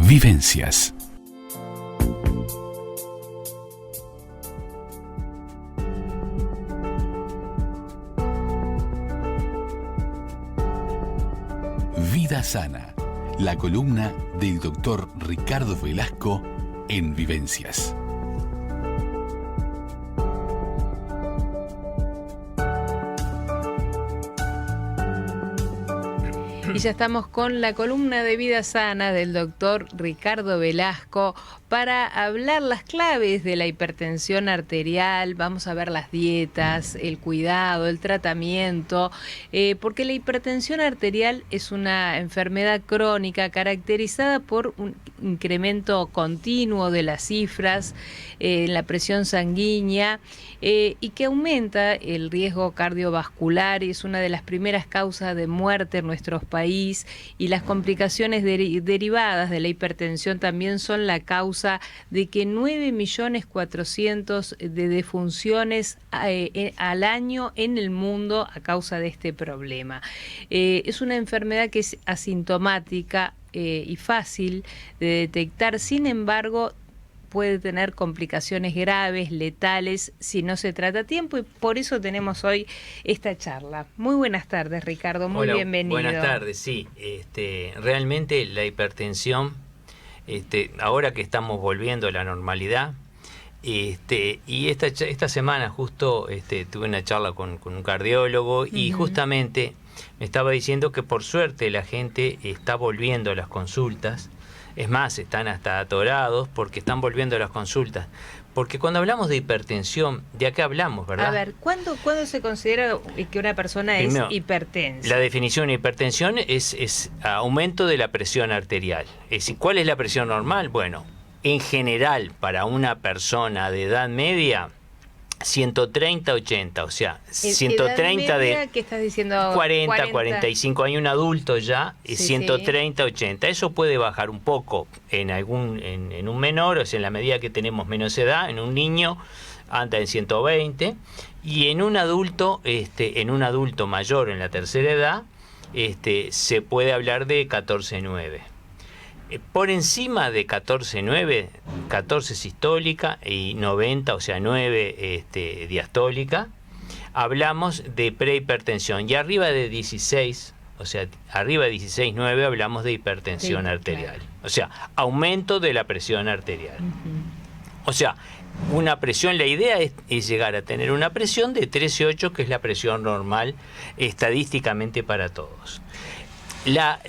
Vivencias. Vida Sana, la columna del doctor Ricardo Velasco en Vivencias. Y ya estamos con la columna de Vida Sana del doctor Ricardo Velasco para hablar las claves de la hipertensión arterial. Vamos a ver las dietas, el cuidado, el tratamiento, porque la hipertensión arterial es una enfermedad crónica caracterizada por un incremento continuo de las cifras en la presión sanguínea y que aumenta el riesgo cardiovascular y es una de las primeras causas de muerte en nuestros países, y las complicaciones derivadas de la hipertensión también son la causa de que 9.400.000 de defunciones al año en el mundo a causa de este problema. Es una enfermedad que es asintomática y fácil de detectar, sin embargo, puede tener complicaciones graves, letales, si no se trata a tiempo, y por eso tenemos hoy esta charla. Muy buenas tardes, Ricardo, muy Hola, bienvenido. Buenas tardes, sí. Realmente la hipertensión, ahora que estamos volviendo a la normalidad, y esta semana justo tuve una charla con un cardiólogo y justamente me estaba diciendo que por suerte la gente está volviendo a las consultas. Es más, están hasta atorados porque están volviendo a las consultas. Porque cuando hablamos de hipertensión, ¿de a qué hablamos, verdad? A ver, ¿cuándo se considera que una persona primero, es hipertensa? La definición de hipertensión es aumento de la presión arterial. Es decir, ¿cuál es la presión normal? Bueno, en general, para una persona de edad media, 130-80, o sea, 130 de... ¿Qué estás diciendo? 40, 45 años, un adulto ya, sí, 130-80. Sí. Eso puede bajar un poco en un menor, o sea, en la medida que tenemos menos edad, en un niño anda en 120, y en un adulto mayor, en la tercera edad, se puede hablar de 14,9. Por encima de 14,9, 14 sistólica y 90, o sea 9 diastólica, hablamos de prehipertensión. Y arriba de 16, o sea, arriba de 16,9 hablamos de hipertensión arterial. Claro. O sea, aumento de la presión arterial. O sea, una presión, la idea es llegar a tener una presión de 13,8, que es la presión normal estadísticamente para todos. La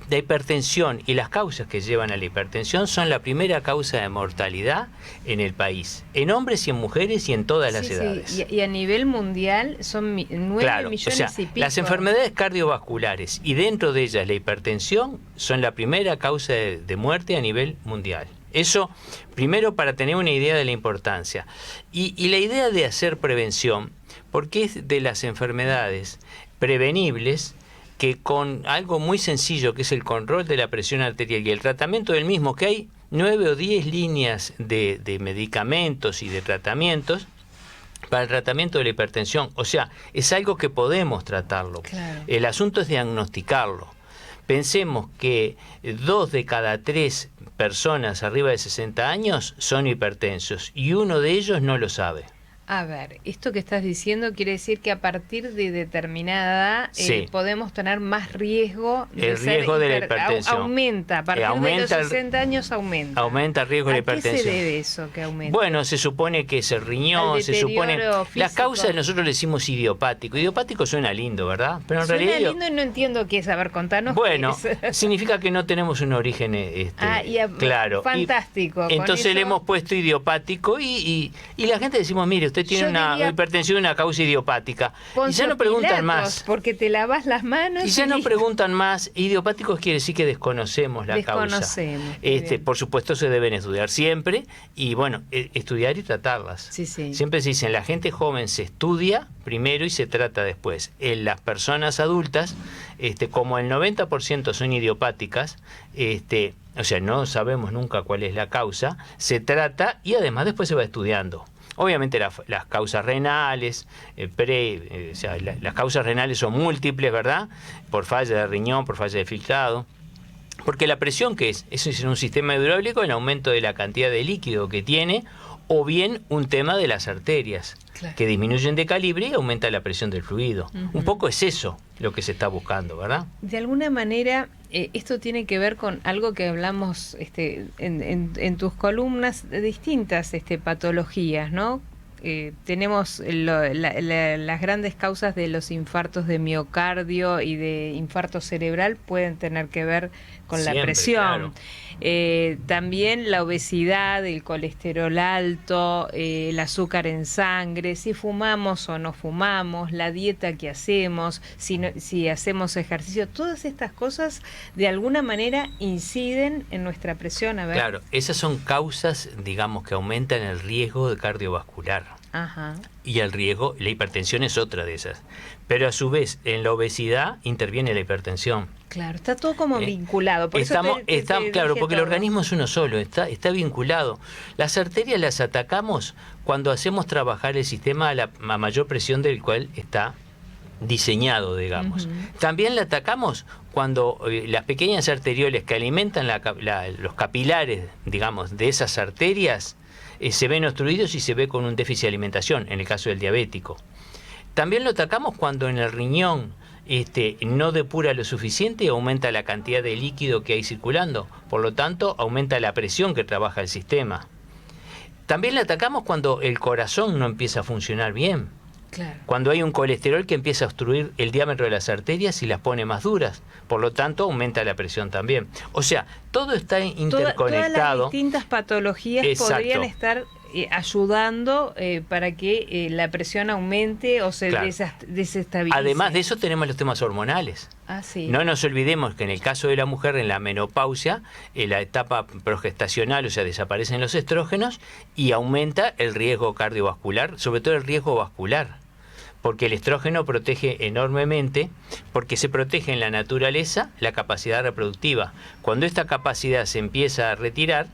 hipertensión y las causas que llevan a la hipertensión son la primera causa de mortalidad en el país, en hombres y en mujeres y en todas las edades. Sí. Y a nivel mundial son 9 millones, o sea, y pico. Las enfermedades cardiovasculares y dentro de ellas la hipertensión son la primera causa de muerte a nivel mundial. Eso, primero, para tener una idea de la importancia. Y la idea de hacer prevención, porque es de las enfermedades prevenibles que con algo muy sencillo, que es el control de la presión arterial y el tratamiento del mismo, que hay 9 o 10 líneas de medicamentos y de tratamientos para el tratamiento de la hipertensión. O sea, es algo que podemos tratarlo. Claro. El asunto es diagnosticarlo. Pensemos que 2 de cada 3 personas arriba de 60 años son hipertensos y uno de ellos no lo sabe. A ver, esto que estás diciendo quiere decir que a partir de determinada edad podemos tener más riesgo de el riesgo de la hipertensión. Aumenta, a partir de los 60 años aumenta. Aumenta el riesgo de la hipertensión. ¿A qué se debe eso que aumenta? Bueno, se supone que es el riñón, se supone... físico. Las causas nosotros le decimos idiopático. Idiopático suena lindo, ¿verdad? Pero en suena realidad... lindo y no entiendo qué es. A ver, contanos. Bueno, significa que no tenemos un origen claro. Fantástico. Entonces le hemos puesto idiopático y la gente decimos, mire, usted tiene una hipertensión, una causa idiopática. Y ya no preguntan más. Porque te lavas las manos. Y ya no preguntan más. Idiopáticos quiere decir que desconocemos la causa. Por supuesto, se deben estudiar siempre. Y bueno, estudiar y tratarlas. Sí. Siempre se dicen, la gente joven se estudia primero y se trata después. En las personas adultas, como el 90% son idiopáticas, o sea, no sabemos nunca cuál es la causa, se trata y además después se va estudiando. Obviamente las causas renales, las causas renales son múltiples, ¿verdad? Por falla de riñón, por falla de filtrado, Porque la presión, ¿qué es? Eso es en un sistema hidráulico el aumento de la cantidad de líquido que tiene, o bien un tema de las arterias, claro, que disminuyen de calibre y aumenta la presión del fluido. Uh-huh. Un poco es eso lo que se está buscando, ¿verdad? De alguna manera, esto tiene que ver con algo que hablamos en tus columnas, de distintas patologías, ¿no? Tenemos las grandes causas de los infartos de miocardio y de infarto cerebral pueden tener que ver con Siempre, la presión. claro. También la obesidad, el colesterol alto, el azúcar en sangre, si fumamos o no fumamos, la dieta que hacemos, si hacemos ejercicio, todas estas cosas de alguna manera inciden en nuestra presión. A ver. Claro, esas son causas, digamos, que aumentan el riesgo de cardiovascular. Ajá. Y el riesgo, la hipertensión es otra de esas. Pero a su vez, en la obesidad interviene la hipertensión. Claro, está todo como vinculado. Por Estamos, eso te claro, dije porque todo. el organismo es uno solo, está vinculado. Las arterias las atacamos cuando hacemos trabajar el sistema a mayor presión del cual está diseñado, digamos. Uh-huh. También la atacamos cuando las pequeñas arterioles que alimentan los capilares, digamos, de esas arterias, se ven obstruidos y se ve con un déficit de alimentación, en el caso del diabético. También lo atacamos cuando en el riñón no depura lo suficiente y aumenta la cantidad de líquido que hay circulando. Por lo tanto, aumenta la presión que trabaja el sistema. También la atacamos cuando el corazón no empieza a funcionar bien. Claro. Cuando hay un colesterol que empieza a obstruir el diámetro de las arterias y las pone más duras. Por lo tanto, aumenta la presión también. O sea, todo está interconectado. Todas las distintas patologías Exacto. podrían estar ayudando para que la presión aumente o se Claro. desestabilice. Además de eso tenemos los temas hormonales. Ah, sí. No nos olvidemos que en el caso de la mujer en la menopausia, en la etapa progestacional, o sea, desaparecen los estrógenos y aumenta el riesgo cardiovascular, sobre todo el riesgo vascular. Porque el estrógeno protege enormemente, porque se protege en la naturaleza la capacidad reproductiva. Cuando esta capacidad se empieza a retirar,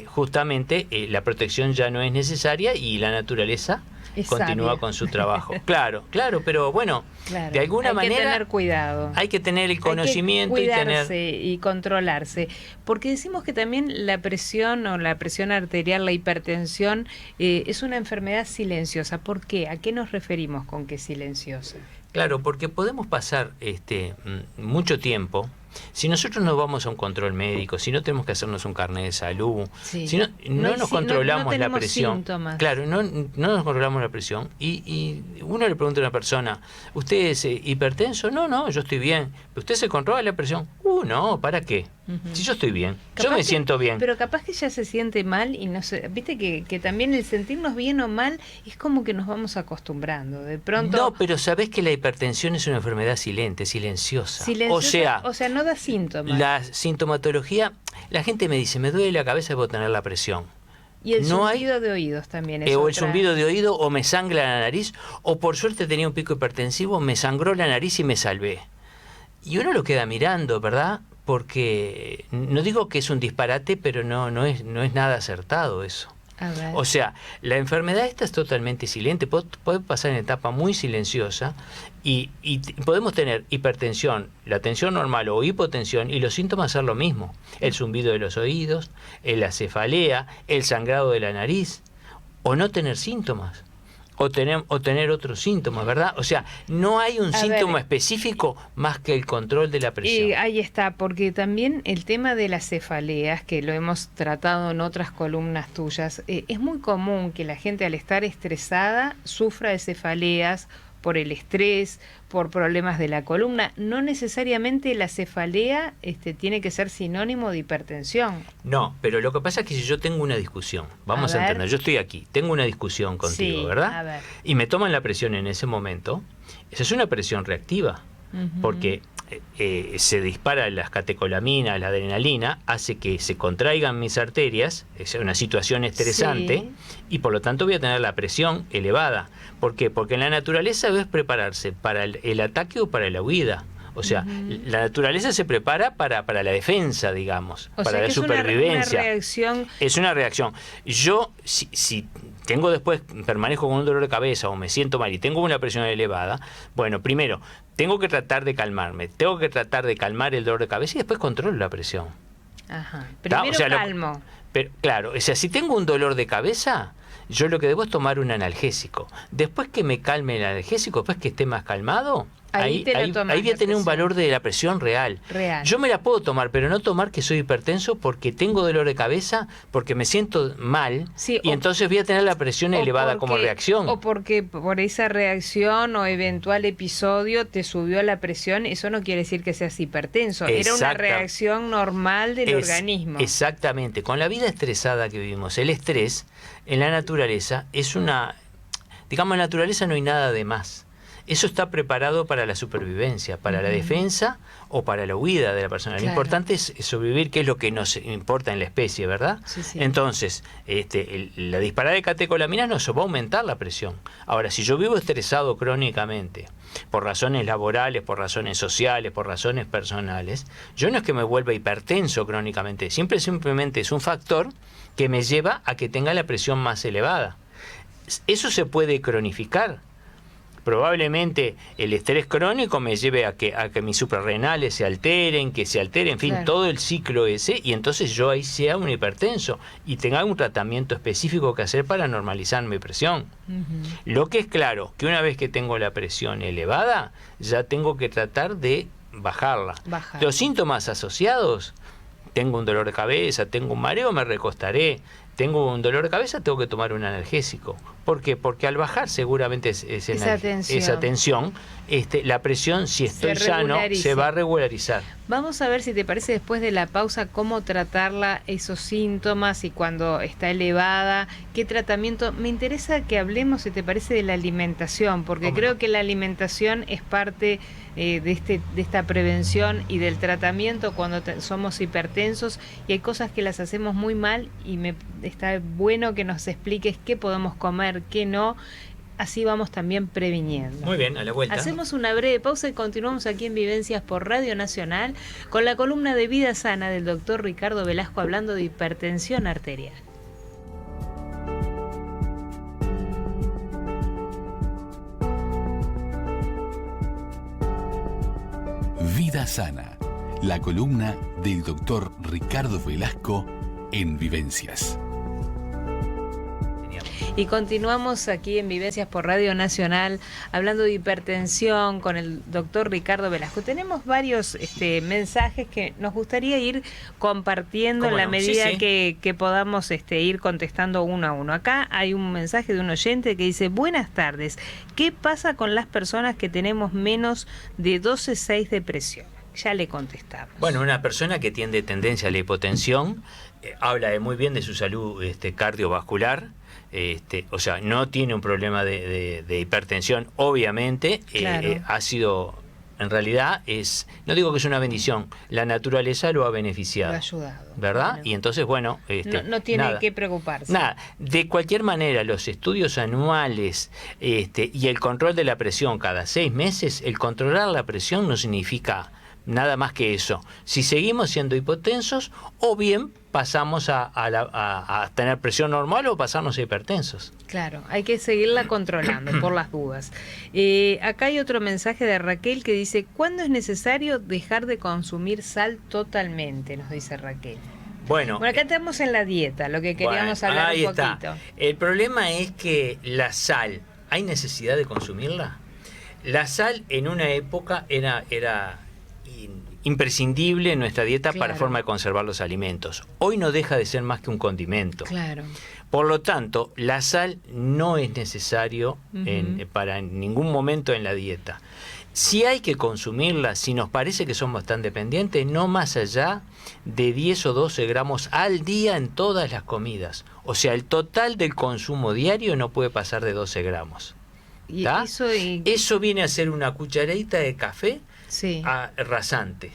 justamente la protección ya no es necesaria y la naturaleza continúa sabia. con su trabajo. Claro, pero bueno, Claro. de alguna manera hay que tener cuidado. hay que tener el conocimiento hay que y cuidarse tener... y controlarse. Porque decimos que también la presión o la presión arterial, la hipertensión, es una enfermedad silenciosa. ¿Por qué? ¿A qué nos referimos con que es silenciosa? Claro, porque podemos pasar mucho tiempo. Si nosotros no vamos a un control médico, si no tenemos que hacernos un carnet de salud, Sí. si no nos controlamos la tenemos presión, síntomas. claro, no nos controlamos la presión y uno le pregunta a una persona, ¿usted es hipertenso? No, yo estoy bien. ¿Usted se controla la presión? No, ¿para qué? Ujú. Si yo estoy bien, yo Capaz me que- siento bien. Pero capaz que ya se siente mal y no sé, viste que también el sentirnos bien o mal es como que nos vamos acostumbrando. De pronto No, pero sabés que la hipertensión es una enfermedad silente, silenciosa. silenciosa, O sea, no da síntomas. la sintomatología, la gente me dice, me duele la cabeza y puedo tener la presión. Y el no hay- zumbido de oídos también es O el otra- zumbido de oído, o me sangra la nariz, o por suerte tenía un pico hipertensivo, me sangró la nariz y me salvé. Y uno lo queda mirando, ¿verdad? Porque no digo que es un disparate, pero no es nada acertado eso. A ver. O sea, la enfermedad esta es totalmente silente, puede pasar en etapa muy silenciosa y podemos tener hipertensión, la tensión normal o hipotensión y los síntomas ser lo mismo. El zumbido de los oídos, la cefalea, el sangrado de la nariz, o no tener síntomas. O tener otros síntomas, ¿verdad? O sea, no hay un A síntoma ver, específico más que el control de la presión. Ahí está, porque también el tema de las cefaleas, que lo hemos tratado en otras columnas tuyas, es muy común que la gente al estar estresada sufra de cefaleas por el estrés, por problemas de la columna. No necesariamente la cefalea tiene que ser sinónimo de hipertensión. No, pero lo que pasa es que si yo tengo una discusión, vamos A a ver. entender, yo estoy aquí, tengo una discusión contigo, Sí, ¿verdad? a ver. Y me toman la presión en ese momento, esa es una presión reactiva, Ujú. porque se dispara las catecolaminas, la adrenalina, hace que se contraigan mis arterias, es una situación estresante, Sí. y por lo tanto voy a tener la presión elevada. ¿Por qué? Porque en la naturaleza es prepararse para el ataque o para la huida. O sea, la naturaleza se prepara para la defensa, digamos, O para sea la que supervivencia. es una reacción. Es una reacción. Yo, si tengo después, permanezco con un dolor de cabeza o me siento mal y tengo una presión elevada, bueno, primero, tengo que tratar de calmarme, tengo que tratar de calmar el dolor de cabeza y después controlo la presión. Ajá. Primero calmo. Pero, claro, o sea, si tengo un dolor de cabeza, yo lo que debo es tomar un analgésico. Después que me calme el analgésico, después que esté más calmado, ahí voy a tener un valor de la presión real. Yo me la puedo tomar, pero no tomar que soy hipertenso porque tengo dolor de cabeza, porque me siento mal, y entonces voy a tener la presión elevada como reacción. O porque por esa reacción o eventual episodio te subió la presión, eso no quiere decir que seas hipertenso. Era una reacción normal del organismo. Exactamente. Con la vida estresada que vivimos, el estrés en la naturaleza es una... Digamos, en la naturaleza no hay nada de más. Eso está preparado para la supervivencia, para la defensa o para la huida de la persona. Lo importante es sobrevivir, que es lo que nos importa en la especie, ¿verdad? Sí. Entonces, la disparada de catecolaminas nos va a aumentar la presión. Ahora, si yo vivo estresado crónicamente, por razones laborales, por razones sociales, por razones personales, yo no es que me vuelva hipertenso crónicamente, simplemente es un factor que me lleva a que tenga la presión más elevada. Eso se puede cronificar. Probablemente el estrés crónico me lleve a que mis suprarrenales se alteren, en fin, todo el ciclo ese, y entonces yo ahí sea un hipertenso y tenga un tratamiento específico que hacer para normalizar mi presión. Lo que es claro, que una vez que tengo la presión elevada, ya tengo que tratar de bajarla. Los síntomas asociados, tengo un dolor de cabeza, tengo un mareo, me recostaré. Tengo un dolor de cabeza, tengo que tomar un analgésico. ¿Por qué? Porque al bajar seguramente esa tensión, la presión, si estoy sano, se va a regularizar. Vamos a ver, si te parece, después de la pausa, cómo tratarla, esos síntomas, y cuando está elevada, qué tratamiento. Me interesa que hablemos, si te parece, de la alimentación, porque creo que la alimentación es parte de esta prevención y del tratamiento cuando somos hipertensos, y hay cosas que las hacemos muy mal, y está bueno que nos expliques qué podemos comer, qué no. Así vamos también previniendo. Muy bien, a la vuelta. Hacemos una breve pausa y continuamos aquí en Vivencias por Radio Nacional con la columna de Vida Sana del doctor Ricardo Velasco, hablando de hipertensión arterial. Vida Sana, la columna del doctor Ricardo Velasco en Vivencias. Y continuamos aquí en Vivencias por Radio Nacional hablando de hipertensión con el doctor Ricardo Velasco. Tenemos varios mensajes que nos gustaría ir compartiendo en la medida que podamos ir contestando uno a uno. Acá hay un mensaje de un oyente que dice: buenas tardes, ¿qué pasa con las personas que tenemos menos de 12,6 de presión? Ya le contestamos. Bueno, una persona que tiene tendencia a la hipotensión habla muy bien de su salud cardiovascular. O sea, no tiene un problema de hipertensión, obviamente. Ha sido, en realidad, no digo que es una bendición, la naturaleza lo ha beneficiado. Lo ha ayudado. ¿Verdad? Bueno. Y entonces, bueno... no tiene que preocuparse. Nada. De cualquier manera, los estudios anuales y el control de la presión cada 6 meses, el controlar la presión no significa nada más que eso. Si seguimos siendo hipotensos, o bien pasamos a tener presión normal o pasarnos a hipertensos. Claro, hay que seguirla controlando por las dudas. Acá hay otro mensaje de Raquel que dice: ¿cuándo es necesario dejar de consumir sal totalmente? Nos dice Raquel. Bueno, acá estamos en la dieta, lo que queríamos hablar un poquito. Está. El problema es que la sal, ¿hay necesidad de consumirla? La sal en una época era imprescindible en nuestra dieta para forma de conservar los alimentos. Hoy no deja de ser más que un condimento. Claro. Por lo tanto, la sal no es necesario para ningún momento en la dieta. Si hay que consumirla, si nos parece que somos tan dependientes, no más allá de 10 o 12 gramos al día en todas las comidas. O sea, el total del consumo diario no puede pasar de 12 gramos. Eso viene a ser una cucharadita de café rasante.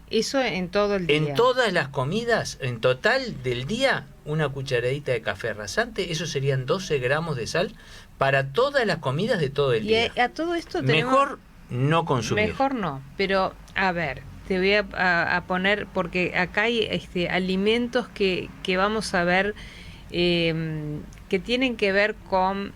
Eso en todo el día. En todas las comidas, en total del día, una cucharadita de café rasante, eso serían 12 gramos de sal para todas las comidas de todo el día. Y a todo esto mejor no consumir. Mejor no, pero a ver, te voy a poner, porque acá hay alimentos que vamos a ver que tienen que ver con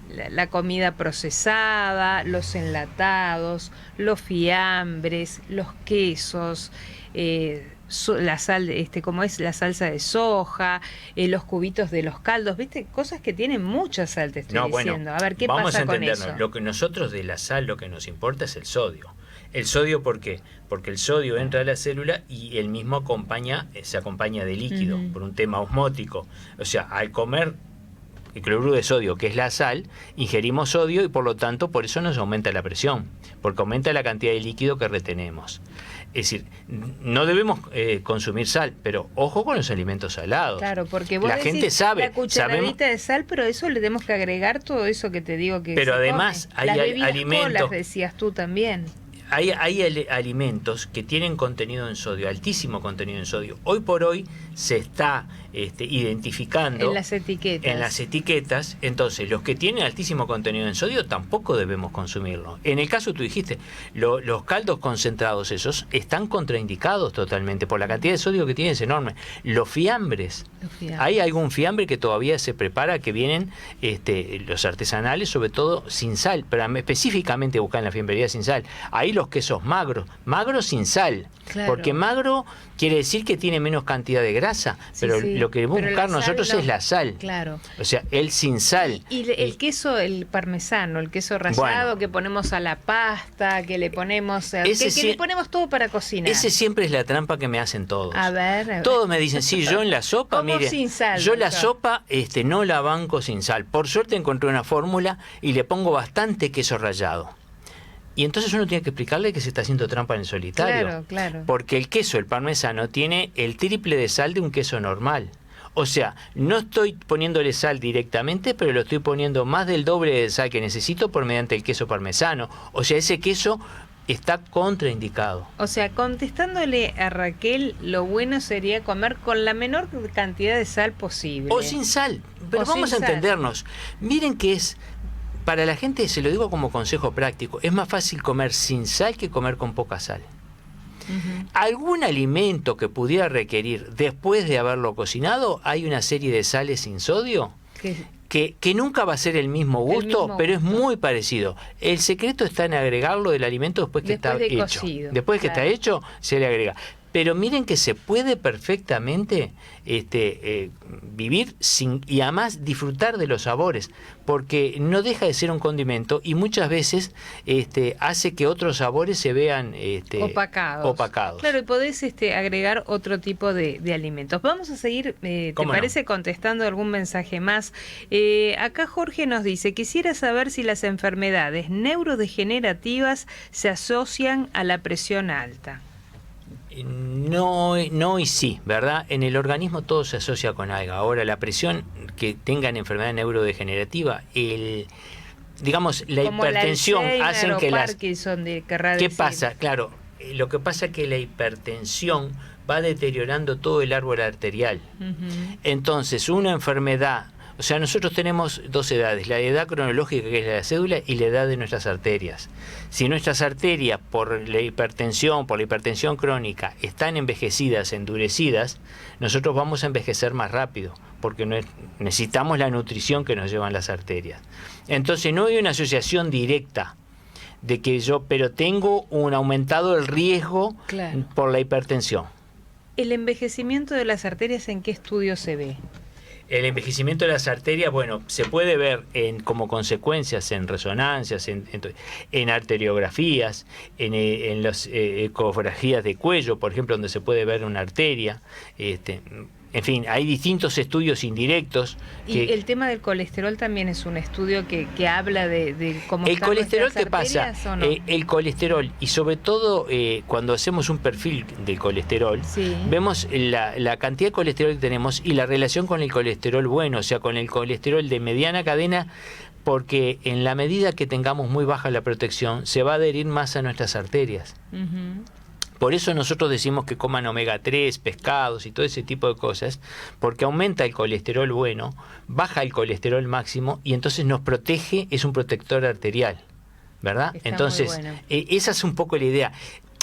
la comida procesada, los enlatados, los fiambres, los quesos, la sal, como es la salsa de soja, los cubitos de los caldos, ¿viste? Cosas que tienen mucha sal, te estoy diciendo. A ver, ¿qué pasa con eso? Vamos a entendernos. Lo que nosotros de la sal, lo que nos importa es el sodio. ¿El sodio por qué? Porque el sodio entra a la célula y el mismo se acompaña de líquido, por un tema osmótico. O sea, al comer el cloruro de sodio, que es la sal, ingerimos sodio y por lo tanto por eso nos aumenta la presión, porque aumenta la cantidad de líquido que retenemos. Es decir, no debemos consumir sal, pero ojo con los alimentos salados. Claro, porque vos la gente sabe, la cucharadita de sal, pero eso le tenemos que agregar todo eso que te digo que pero además come. hay alimentos, las decías tú también. Hay alimentos que tienen contenido en sodio, altísimo contenido en sodio. Hoy por hoy se está identificando en las etiquetas. Entonces, los que tienen altísimo contenido en sodio tampoco debemos consumirlo. En el caso tú dijiste, los caldos concentrados esos están contraindicados totalmente por la cantidad de sodio que tienen, es enorme. Los fiambres. Hay algún fiambre que todavía se prepara, que vienen los artesanales, sobre todo sin sal, pero específicamente buscan la fiambrería sin sal. Ahí los quesos magros sin sal, claro. Porque magro quiere decir que tiene menos cantidad de grasa, pero lo que debemos buscar nosotros es la sal, claro. O sea, el sin sal. Y el queso, el parmesano, el queso rallado, que ponemos a la pasta, que le ponemos que le ponemos todo para cocinar. Ese siempre es la trampa que me hacen todos. A ver. Todos me dicen, sí, yo en la sopa, mire, sin sal, yo la sopa no la banco sin sal. Por suerte encontré una fórmula y le pongo bastante queso rallado. Y entonces uno tiene que explicarle que se está haciendo trampa en el solitario. Claro. Porque el queso, el parmesano, tiene el triple de sal de un queso normal. O sea, no estoy poniéndole sal directamente, pero lo estoy poniendo más del doble de sal que necesito por mediante el queso parmesano. O sea, ese queso está contraindicado. O sea, contestándole a Raquel, lo bueno sería comer con la menor cantidad de sal posible. O sin sal. Pero vamos a entendernos. Miren que es... Para la gente, se lo digo como consejo práctico, es más fácil comer sin sal que comer con poca sal. Algún alimento que pudiera requerir, después de haberlo cocinado, hay una serie de sales sin sodio que nunca va a ser el mismo gusto, pero es muy parecido. El secreto está en agregarlo del alimento después que está hecho. Después que está hecho, se le agrega. Pero miren que se puede perfectamente vivir sin, y además disfrutar de los sabores, porque no deja de ser un condimento y muchas veces hace que otros sabores se vean opacados. Claro, y podés agregar otro tipo de alimentos. Vamos a seguir, ¿te parece, contestando algún mensaje más? Acá Jorge nos dice, quisiera saber si las enfermedades neurodegenerativas se asocian a la presión alta. No y sí, ¿verdad? En el organismo todo se asocia con algo. Ahora, la presión que tengan enfermedad neurodegenerativa, digamos, la como hipertensión hacen que las... ¿Qué pasa? Claro, lo que pasa es que la hipertensión va deteriorando todo el árbol arterial. Entonces, una enfermedad... O sea, nosotros tenemos dos edades, la edad cronológica, que es la cédula, y la edad de nuestras arterias. Si nuestras arterias, por la hipertensión crónica, están envejecidas, endurecidas, nosotros vamos a envejecer más rápido, porque necesitamos la nutrición que nos llevan las arterias. Entonces, no hay una asociación directa de que pero tengo un aumentado el riesgo por la hipertensión. ¿El envejecimiento de las arterias en qué estudio se ve? El envejecimiento de las arterias, bueno, se puede ver como consecuencias en resonancias, en arteriografías, en las ecografías de cuello, por ejemplo, donde se puede ver una arteria. En fin, hay distintos estudios indirectos. Y el tema del colesterol también es un estudio que habla de cómo el están colesterol. ¿Qué pasa? ¿O no? El colesterol, y sobre todo cuando hacemos un perfil del colesterol, vemos la cantidad de colesterol que tenemos y la relación con el colesterol bueno, o sea, con el colesterol de mediana cadena, porque en la medida que tengamos muy baja la protección, se va a adherir más a nuestras arterias. Por eso nosotros decimos que coman omega 3, pescados y todo ese tipo de cosas, porque aumenta el colesterol bueno, baja el colesterol máximo y entonces nos protege, es un protector arterial, ¿verdad? Está entonces, muy bueno. Esa es un poco la idea.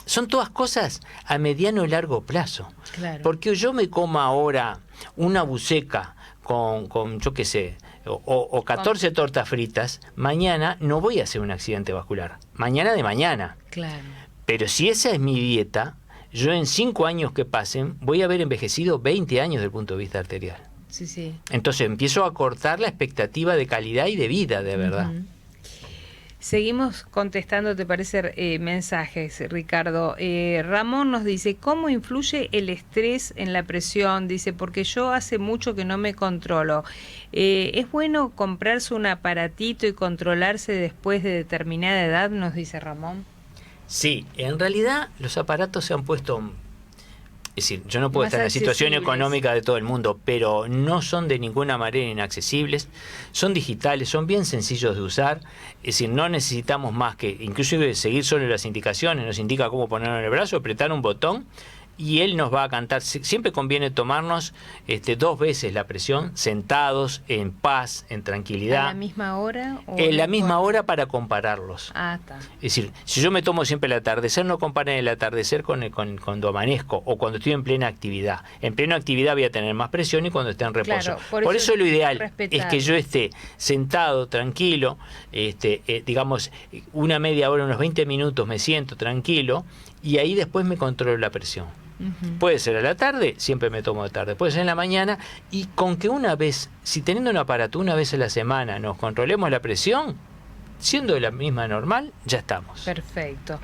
Son todas cosas a mediano y largo plazo. Claro. Porque yo me coma ahora una buceca con yo qué sé, o 14 tortas fritas, mañana no voy a hacer un accidente vascular. Mañana de mañana. Claro. Pero si esa es mi dieta, yo en 5 años que pasen voy a haber envejecido 20 años desde el punto de vista arterial. Sí, sí. Entonces empiezo a cortar la expectativa de calidad y de vida, de verdad. Seguimos contestando, ¿te parece? Mensajes, Ricardo. Ramón nos dice, ¿cómo influye el estrés en la presión? Dice, porque yo hace mucho que no me controlo. ¿Es bueno comprarse un aparatito y controlarse después de determinada edad? Nos dice Ramón. Sí, en realidad los aparatos se han puesto... Es decir, yo no puedo estar en la situación económica de todo el mundo, pero no son de ninguna manera inaccesibles, son digitales, son bien sencillos de usar, es decir, no necesitamos más que, inclusive seguir solo las indicaciones, nos indica cómo ponerlo en el brazo, apretar un botón y él nos va a cantar. Siempre conviene tomarnos 2 veces la presión, sentados, en paz, en tranquilidad. ¿A la misma hora? En la misma hora para compararlos. Ah, está. Es decir, si yo me tomo siempre el atardecer, no comparen el atardecer con cuando amanezco o cuando estoy en plena actividad. En plena actividad voy a tener más presión y cuando esté en reposo. Claro, por eso lo ideal respetar. es que yo esté sentado, tranquilo, digamos, una media hora, unos 20 minutos me siento tranquilo y ahí después me controlo la presión. Puede ser a la tarde, siempre me tomo de tarde, puede ser en la mañana, y con que una vez, si teniendo un aparato una vez a la semana nos controlemos la presión, siendo de la misma normal, ya estamos. Perfecto.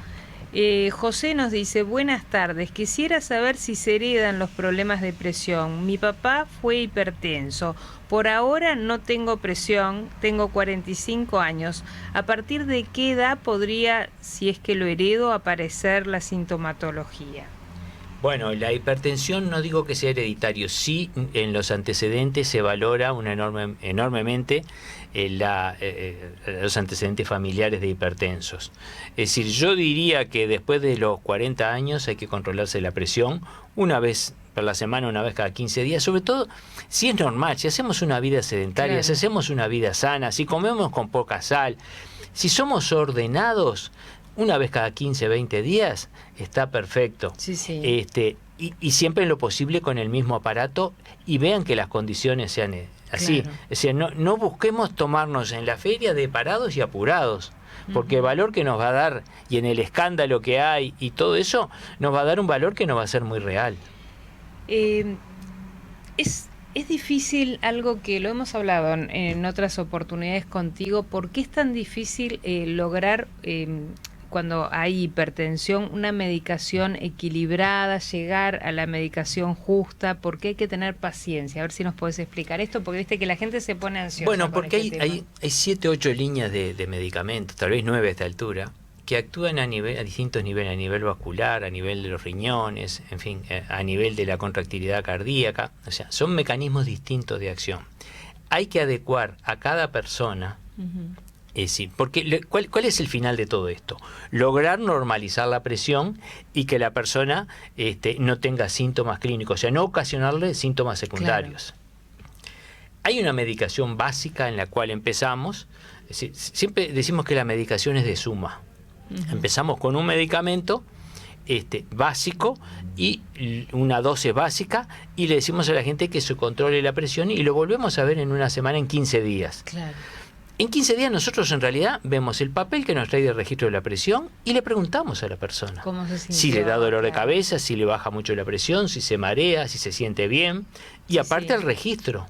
José nos dice, buenas tardes, quisiera saber si se heredan los problemas de presión. Mi papá fue hipertenso, por ahora no tengo presión, tengo 45 años. ¿A partir de qué edad podría, si es que lo heredo, aparecer la sintomatología? Bueno, la hipertensión no digo que sea hereditario, sí en los antecedentes se valora enormemente los antecedentes familiares de hipertensos. Es decir, yo diría que después de los 40 años hay que controlarse la presión una vez por la semana, una vez cada 15 días, sobre todo si es normal, si hacemos una vida sedentaria, claro, si hacemos una vida sana, si comemos con poca sal, si somos ordenados, una vez cada 15, 20 días está perfecto. Sí, sí. Y siempre en lo posible con el mismo aparato y vean que las condiciones sean así. Claro. Es decir, no busquemos tomarnos en la feria de parados y apurados, porque el valor que nos va a dar y en el escándalo que hay y todo eso, nos va a dar un valor que no va a ser muy real. Es difícil, algo que lo hemos hablado en otras oportunidades contigo, ¿por qué es tan difícil lograr... cuando hay hipertensión, una medicación equilibrada, llegar a la medicación justa? ¿Por qué hay que tener paciencia? A ver si nos podés explicar esto, porque viste que la gente se pone ansiosa. Bueno, porque hay 7, 8 líneas de medicamentos, tal vez 9 a esta altura, que actúan a distintos niveles, a nivel vascular, a nivel de los riñones, en fin, a nivel de la contractilidad cardíaca. O sea, son mecanismos distintos de acción. Hay que adecuar a cada persona. Es decir, porque ¿cuál es el final de todo esto? Lograr normalizar la presión y que la persona no tenga síntomas clínicos, o sea, no ocasionarle síntomas secundarios. Claro. Hay una medicación básica en la cual empezamos, es decir, siempre decimos que la medicación es de suma. Empezamos con un medicamento básico y una dosis básica y le decimos a la gente que se controle la presión y lo volvemos a ver en una semana, en 15 días. Claro. En 15 días nosotros en realidad vemos el papel que nos trae de registro de la presión y le preguntamos a la persona ¿cómo se sintió? Si le da dolor de cabeza, si le baja mucho la presión, si se marea, si se siente bien. Y aparte el registro,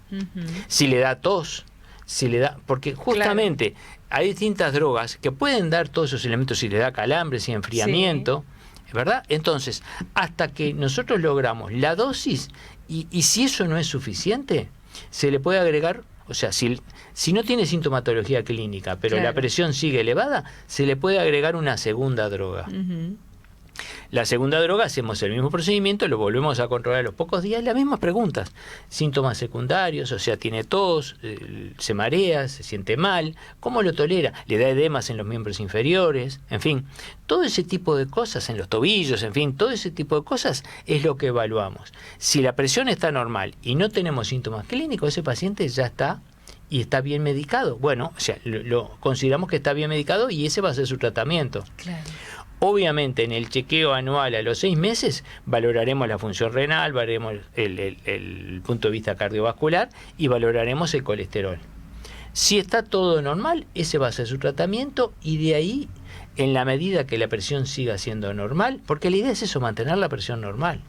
si le da tos, si le da... Porque justamente hay distintas drogas que pueden dar todos esos elementos, si le da calambres y enfriamiento, ¿verdad? Entonces, hasta que nosotros logramos la dosis y si eso no es suficiente, se le puede agregar... O sea, si no tiene sintomatología clínica, pero la presión sigue elevada, se le puede agregar una segunda droga. La segunda droga, hacemos el mismo procedimiento, lo volvemos a controlar a los pocos días, las mismas preguntas. Síntomas secundarios, o sea, tiene tos, se marea, se siente mal, ¿cómo lo tolera? Le da edemas en los miembros inferiores, en fin. Todo ese tipo de cosas, en los tobillos, en fin, todo ese tipo de cosas es lo que evaluamos. Si la presión está normal y no tenemos síntomas clínicos, ese paciente ya está y está bien medicado. Bueno, o sea, lo consideramos que está bien medicado y ese va a ser su tratamiento. Claro. Obviamente en el chequeo anual a los 6 meses valoraremos la función renal, valoraremos el punto de vista cardiovascular y valoraremos el colesterol. Si está todo normal, ese va a ser su tratamiento, y de ahí, en la medida que la presión siga siendo normal, porque la idea es eso, mantener la presión normal.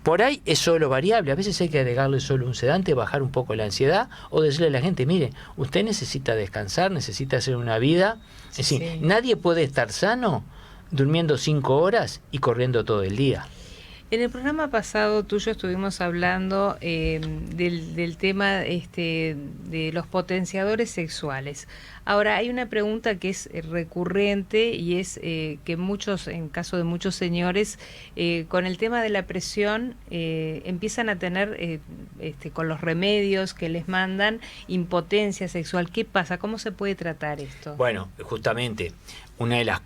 Por ahí es solo variable, a veces hay que agregarle solo un sedante, bajar un poco la ansiedad, o decirle a la gente, mire, usted necesita descansar, necesita hacer una vida. Es decir, nadie puede estar sano durmiendo 5 horas y corriendo todo el día. En el programa pasado tuyo estuvimos hablando del tema de los potenciadores sexuales. Ahora, hay una pregunta que es recurrente y es que muchos, en caso de muchos señores, con el tema de la presión, empiezan a tener, con los remedios que les mandan, impotencia sexual. ¿Qué pasa? ¿Cómo se puede tratar esto? Bueno, justamente, una de las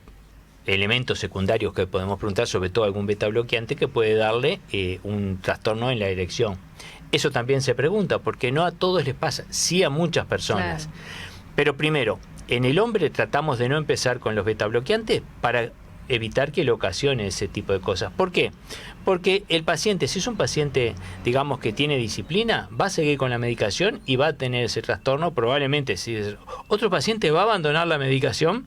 elementos secundarios que podemos preguntar, sobre todo algún beta bloqueante que puede darle un trastorno en la erección. Eso también se pregunta, porque no a todos les pasa, sí a muchas personas. Claro. Pero primero, en el hombre tratamos de no empezar con los beta bloqueantes para evitar que le ocasione ese tipo de cosas. ¿Por qué? Porque el paciente, si es un paciente, digamos, que tiene disciplina, va a seguir con la medicación y va a tener ese trastorno. Probablemente, si otro paciente va a abandonar la medicación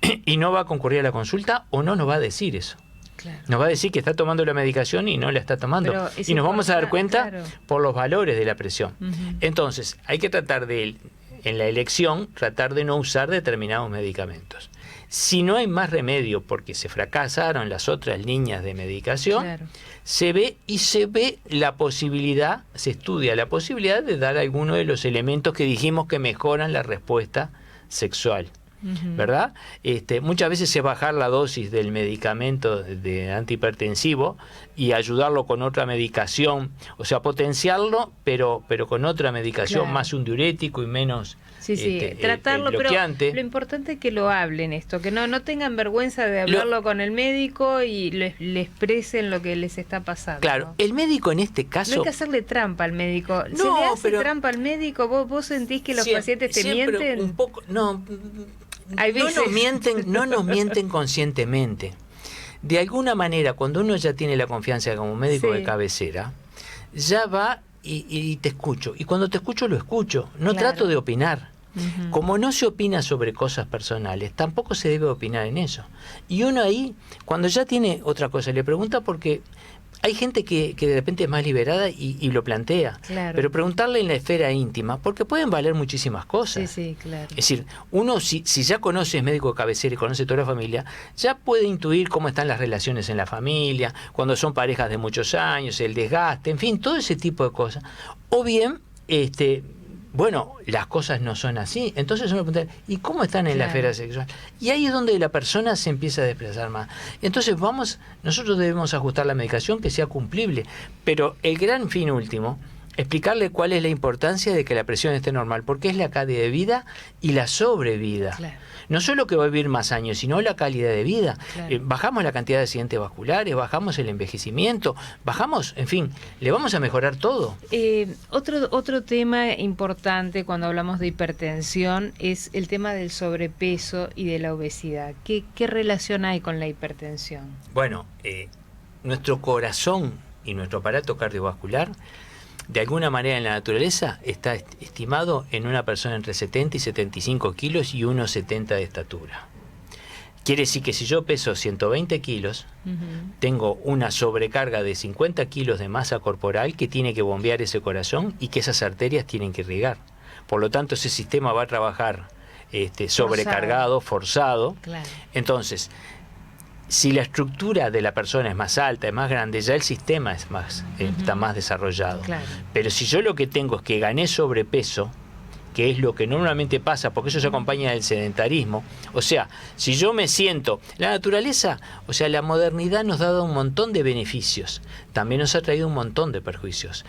y no va a concurrir a la consulta, o no nos va a decir eso. Claro. Nos va a decir que está tomando la medicación y no la está tomando. Y nos vamos a dar cuenta, claro, por los valores de la presión. Entonces, hay que tratar de, en la elección, tratar de no usar determinados medicamentos. Si no hay más remedio porque se fracasaron las otras líneas de medicación, claro, se ve la posibilidad, se estudia la posibilidad de dar alguno de los elementos que dijimos que mejoran la respuesta sexual. ¿Verdad? Muchas veces es bajar la dosis del medicamento de antihipertensivo y ayudarlo con otra medicación, o sea, potenciarlo, pero con otra medicación, claro, más un diurético y menos tratarlo, bloqueante. Pero lo importante es que lo hablen esto, que no tengan vergüenza de hablarlo con el médico y le expresen lo que les está pasando. Claro, ¿no? El médico en este caso... No hay que hacerle trampa al médico. No, ¿se le hace trampa al médico? ¿Vos sentís que los pacientes te mienten? Un poco, no nos mienten conscientemente. De alguna manera, cuando uno ya tiene la confianza como médico de cabecera, ya va y te escucho. Y cuando te escucho, lo escucho. No, claro, trato de opinar. Como no se opina sobre cosas personales, tampoco se debe opinar en eso. Y uno ahí, cuando ya tiene otra cosa, le pregunta, porque hay gente que de repente es más liberada y lo plantea. Claro. Pero preguntarle en la esfera íntima, porque pueden valer muchísimas cosas. Sí, claro. Es decir, uno si ya conoce, es médico de cabecera y conoce toda la familia, ya puede intuir cómo están las relaciones en la familia, cuando son parejas de muchos años, el desgaste, en fin, todo ese tipo de cosas. O bien, bueno, las cosas no son así. Entonces uno pregunta, ¿y cómo están en la esfera sexual? Y ahí es donde la persona se empieza a desplazar más. Entonces nosotros debemos ajustar la medicación que sea cumplible, pero el gran fin último, explicarle cuál es la importancia de que la presión esté normal, porque es la calidad de vida y la sobrevida. Claro. No solo que va a vivir más años, sino la calidad de vida. Claro. Bajamos la cantidad de accidentes vasculares, bajamos el envejecimiento, bajamos, en fin, le vamos a mejorar todo. Otro tema importante cuando hablamos de hipertensión es el tema del sobrepeso y de la obesidad. ¿Qué relación hay con la hipertensión? Bueno, nuestro corazón y nuestro aparato cardiovascular, de alguna manera en la naturaleza, está estimado en una persona entre 70 y 75 kilos y 1,70 de estatura. Quiere decir que si yo peso 120 kilos, tengo una sobrecarga de 50 kilos de masa corporal que tiene que bombear ese corazón y que esas arterias tienen que irrigar. Por lo tanto, ese sistema va a trabajar sobrecargado, forzado. Claro. Entonces, si la estructura de la persona es más alta, es más grande, ya el sistema es está más desarrollado. Claro. Pero si yo lo que tengo es que gané sobrepeso, que es lo que normalmente pasa, porque eso se acompaña del sedentarismo, o sea, si yo me siento, la naturaleza, o sea, la modernidad nos ha dado un montón de beneficios, también nos ha traído un montón de perjuicios.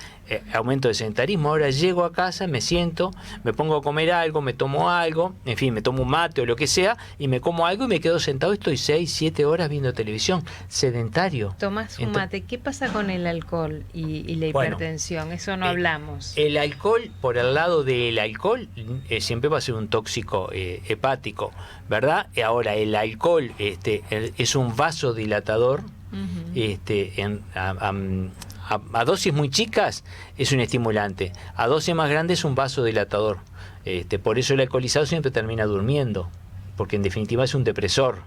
Aumento de sedentarismo, ahora llego a casa, me siento, me pongo a comer algo, me tomo algo, en fin, me tomo un mate o lo que sea, y me como algo y me quedo sentado, estoy 6, 7 horas viendo televisión, sedentario. Tomás un mate, ¿qué pasa con el alcohol y la hipertensión? Bueno, eso no hablamos. El alcohol, por el lado del alcohol, siempre va a ser un tóxico hepático, ¿verdad? Ahora, el alcohol es un vasodilatador, a dosis muy chicas es un estimulante, a dosis más grandes es un vasodilatador. Por eso el alcoholizado siempre termina durmiendo, porque en definitiva es un depresor.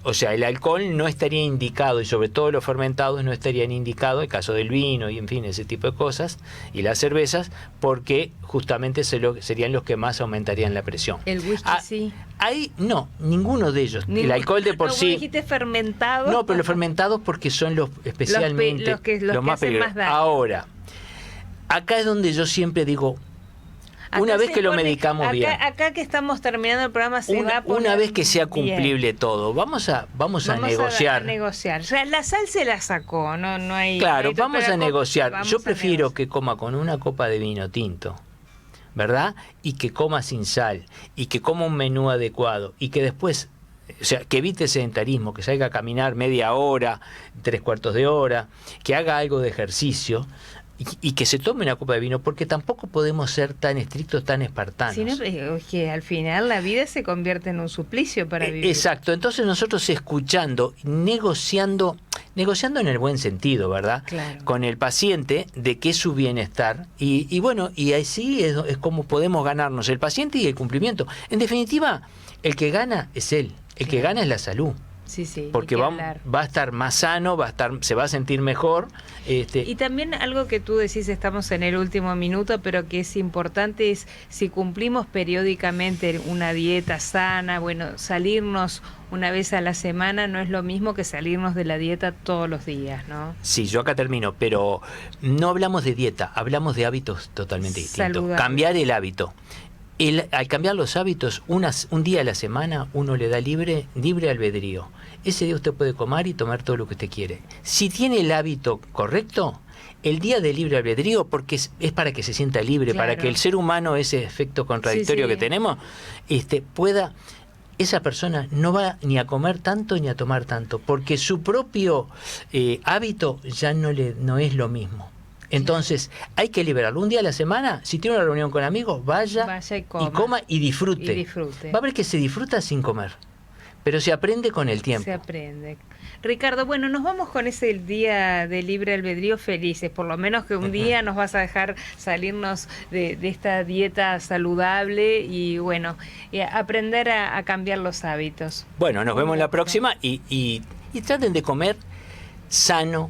O sea, el alcohol no estaría indicado, y sobre todo los fermentados no estarían indicados, el caso del vino y en fin, ese tipo de cosas, y las cervezas, porque justamente serían los que más aumentarían la presión. El whisky sí. Ahí no, ninguno de ellos. El alcohol de por sí. Dijiste fermentados. No, pero los fermentados porque son los especialmente los más peligrosos. Ahora, acá es donde yo siempre digo, una vez que lo medicamos bien. Acá que estamos terminando el programa va a poner una vez que sea cumplible todo, vamos a negociar. A negociar. O sea, la sal se la sacó, no hay. Claro, vamos a negociar. Yo prefiero que coma con una copa de vino tinto, ¿verdad? Y que coma sin sal, y que coma un menú adecuado, y que después, o sea, que evite sedentarismo, que salga a caminar media hora, 3/4 de hora, que haga algo de ejercicio. Y que se tome una copa de vino, porque tampoco podemos ser tan estrictos, tan espartanos. Sino que al final la vida se convierte en un suplicio para vivir. Exacto, entonces nosotros escuchando, negociando en el buen sentido, ¿verdad? Claro. Con el paciente, de qué es su bienestar, y bueno, y así es como podemos ganarnos el paciente y el cumplimiento. En definitiva, el que gana es él, el que gana es la salud. Sí, porque va a estar más sano, se va a sentir mejor. Y también algo que tú decís, estamos en el último minuto, pero que es importante, es si cumplimos periódicamente una dieta sana, bueno, salirnos una vez a la semana no es lo mismo que salirnos de la dieta todos los días, ¿no? Sí, yo acá termino, pero no hablamos de dieta, hablamos de hábitos totalmente distintos. Saludable. Cambiar el hábito. Al cambiar los hábitos, un día a la semana uno le da libre albedrío. Ese día usted puede comer y tomar todo lo que usted quiere. Si tiene el hábito correcto, el día de libre albedrío, porque es para que se sienta libre, claro, para que el ser humano, ese efecto contradictorio que tenemos, pueda... Esa persona no va ni a comer tanto ni a tomar tanto, porque su propio hábito ya no es lo mismo. Entonces, hay que liberarlo. Un día a la semana, si tiene una reunión con amigos, vaya y coma y disfrute. Va a ver que se disfruta sin comer, pero se aprende con el tiempo. Se aprende. Ricardo, bueno, nos vamos con ese día de libre albedrío felices, por lo menos que un día nos vas a dejar salirnos de esta dieta saludable y bueno, aprender a cambiar los hábitos. Bueno, nos vemos la próxima y traten de comer sano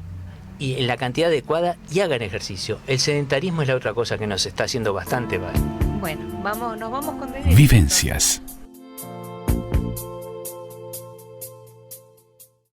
y en la cantidad adecuada y hagan ejercicio. El sedentarismo es la otra cosa que nos está haciendo bastante mal. Bueno, nos vamos con Vivencias.